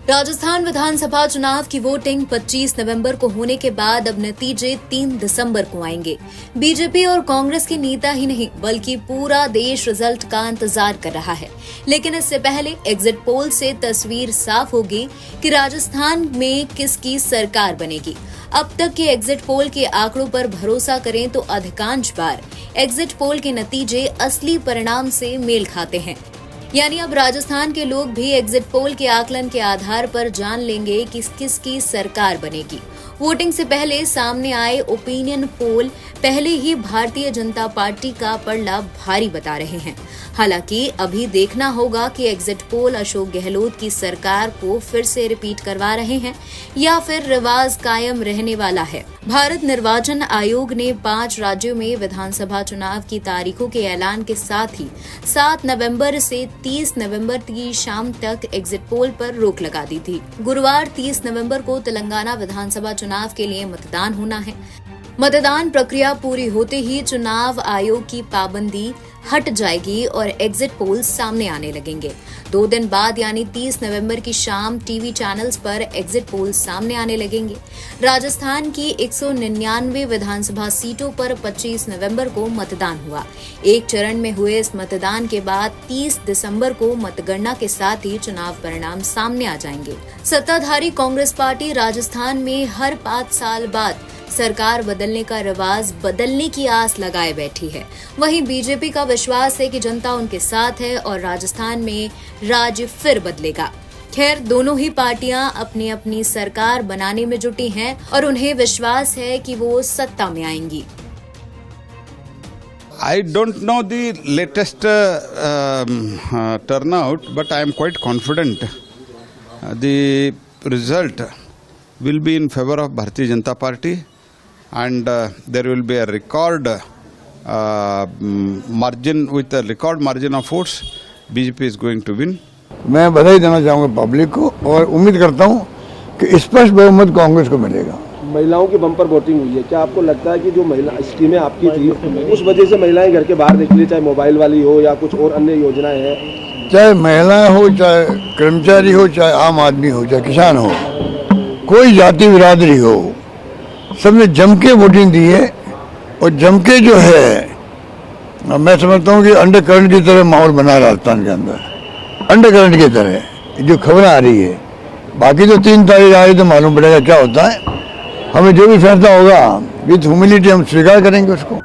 राजस्थान विधानसभा चुनाव की वोटिंग 25 नवंबर को होने के बाद अब नतीजे 3 दिसंबर को आएंगे। बीजेपी और कांग्रेस के नेता ही नहीं बल्कि पूरा देश रिजल्ट का इंतजार कर रहा है। लेकिन इससे पहले एग्जिट पोल से तस्वीर साफ होगी कि राजस्थान में किसकी सरकार बनेगी। अब तक के एग्जिट पोल के आंकड़ों पर भरोसा करें तो अधिकांश बार एग्जिट पोल के नतीजे असली परिणाम से मेल खाते हैं। यानी अब राजस्थान के लोग भी एग्जिट पोल के आकलन के आधार पर जान लेंगे कि किसकी सरकार बनेगी। वोटिंग से पहले सामने आए ओपिनियन पोल पहले ही भारतीय जनता पार्टी का पलड़ा भारी बता रहे हैं। हालांकि अभी देखना होगा कि एग्जिट पोल अशोक गहलोत की सरकार को फिर से रिपीट करवा रहे हैं या फिर रिवाज कायम रहने वाला है। भारत निर्वाचन आयोग ने 5 राज्यों में विधानसभा चुनाव की तारीखों के ऐलान के साथ ही 7 नवंबर से 30 नवंबर की शाम तक एग्जिट पोल पर रोक लगा दी थी। गुरुवार 30 नवंबर को तेलंगाना विधानसभा चुनाव के लिए मतदान होना है। मतदान प्रक्रिया पूरी होते ही चुनाव आयोग की पाबंदी हट जाएगी और एग्जिट पोल सामने आने लगेंगे। 2 दिन बाद यानी 30 नवंबर की शाम टीवी चैनल्स पर एग्जिट पोल सामने आने लगेंगे। राजस्थान की 199 विधानसभा सीटों पर 25 नवंबर को मतदान हुआ। एक चरण में हुए इस मतदान के बाद 30 दिसंबर को मतगणना के साथ ही चुनाव परिणाम सामने आ जाएंगे। सत्ताधारी कांग्रेस पार्टी राजस्थान में हर 5 साल बाद सरकार बदलने का रिवाज बदलने की आस लगाए बैठी है। वहीं बीजेपी का विश्वास है कि जनता उनके साथ है और राजस्थान में राज फिर बदलेगा। खैर, दोनों ही पार्टियां अपनी अपनी सरकार बनाने में जुटी हैं और उन्हें विश्वास है कि वो सत्ता में आएंगी। I don't know the latest turnout, but I am quite confident the result will be in favor of Bharatiya Janata Party, and there will be a record margin, with a record margin of votes BJP is going to win. मैं बधाई देना चाहूँगा public को और उम्मीद करता हूँ कि स्पष्ट बहुमत कांग्रेस को मिलेगा। महिलाओं की बम्पर वोटिंग हुई है, क्या आपको लगता है कि जो महिला स्कीमें आपकी थी उस वजह से महिलाएं घर के बाहर निकली, चाहे मोबाइल वाली हो या कुछ और अन्य योजनाएं हैं? चाहे महिलाएं हो, चाहे कर्मचारी हो, चाहे आम आदमी हो, चाहे किसान हो, कोई जाति बिरादरी हो, सबने जम के वोटिंग दी है। और जम के जो है मैं समझता हूँ कि अंडर करंट की तरह माहौल बना राजस्थान के अंदर, अंडर करंट की तरह जो खबर आ रही है। बाकी तो 3 तारीख आ रही तो मालूम पड़ेगा क्या होता है। हमें जो भी फैसला होगा विद ह्यूमिलिटी हम स्वीकार करेंगे उसको।